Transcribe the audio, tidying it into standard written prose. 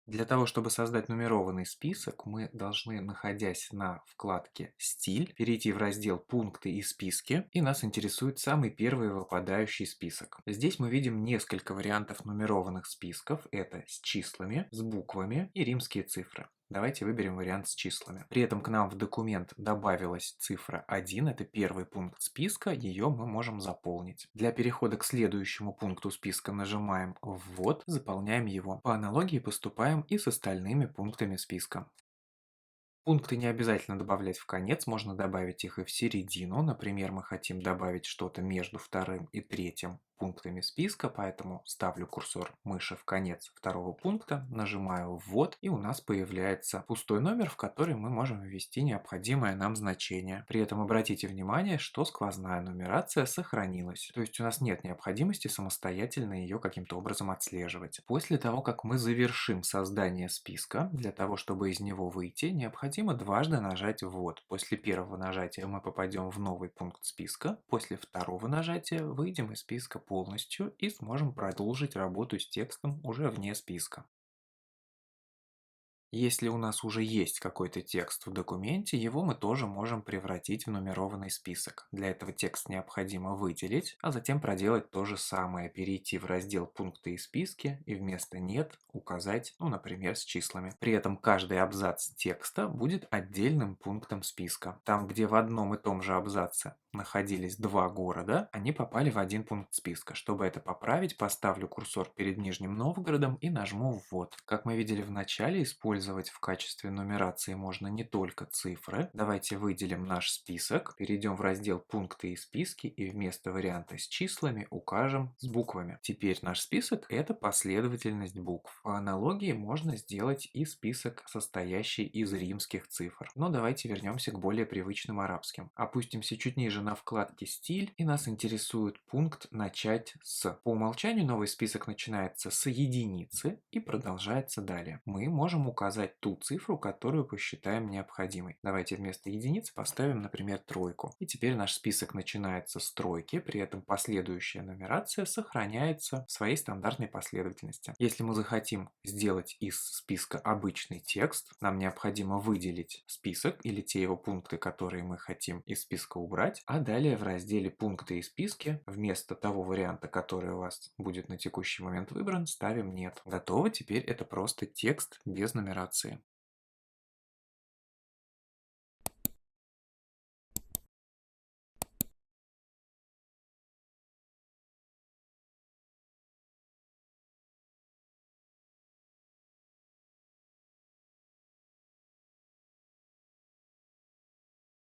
Для того, чтобы создать нумерованный список, мы должны, находясь на вкладке «Стиль», перейти в раздел «Пункты и списки», и нас интересует самый первый выпадающий список. Здесь мы видим несколько вариантов нумерованных списков. Это с числами, с буквами и римские цифры. Давайте выберем вариант с числами. При этом к нам в документ добавилась цифра 1, это первый пункт списка, ее мы можем заполнить. Для перехода к следующему пункту списка нажимаем «Ввод», заполняем его. По аналогии поступаем и с остальными пунктами списка. Пункты не обязательно добавлять в конец, можно добавить их и в середину. Например, мы хотим добавить что-то между вторым и третьим пунктами списка, поэтому ставлю курсор мыши в конец второго пункта, нажимаю «Ввод», и у нас появляется пустой номер, в который мы можем ввести необходимое нам значение. При этом обратите внимание, что сквозная нумерация сохранилась, то есть у нас нет необходимости самостоятельно ее каким-то образом отслеживать. После того, как мы завершим создание списка, для того, чтобы из него выйти, необходимо дважды нажать «Ввод». После первого нажатия мы попадем в новый пункт списка, после второго нажатия выйдем из списка полностью и сможем продолжить работу с текстом уже вне списка. Если у нас уже есть какой-то текст в документе, его мы тоже можем превратить в нумерованный список. Для этого текст необходимо выделить, а затем проделать то же самое, перейти в раздел «Пункты и списки» и вместо «Нет» указать, например, с числами. При этом каждый абзац текста будет отдельным пунктом списка. Там, где в одном и том же абзаце находились два города, они попали в один пункт списка. Чтобы это поправить, поставлю курсор перед Нижним Новгородом и нажму «Ввод». Как мы видели в начале, использовать в качестве нумерации можно не только цифры. Давайте выделим наш список, перейдем в раздел «Пункты и списки» и вместо варианта с числами укажем с буквами. Теперь наш список – это последовательность букв. По аналогии можно сделать и список, состоящий из римских цифр. Но давайте вернемся к более привычным арабским. Опустимся чуть ниже на вкладке «Стиль», и нас интересует пункт «Начать с». По умолчанию новый список начинается с единицы и продолжается далее. Мы можем указать ту цифру, которую посчитаем необходимой. Давайте вместо единицы поставим, например, тройку. И теперь наш список начинается с тройки, при этом последующая нумерация сохраняется в своей стандартной последовательности. Если мы захотим сделать из списка обычный текст, нам необходимо выделить список или те его пункты, которые мы хотим из списка убрать, а далее в разделе «Пункты и списки» вместо того варианта, который у вас будет на текущий момент выбран, ставим «Нет». Готово, теперь это просто текст без нумерации.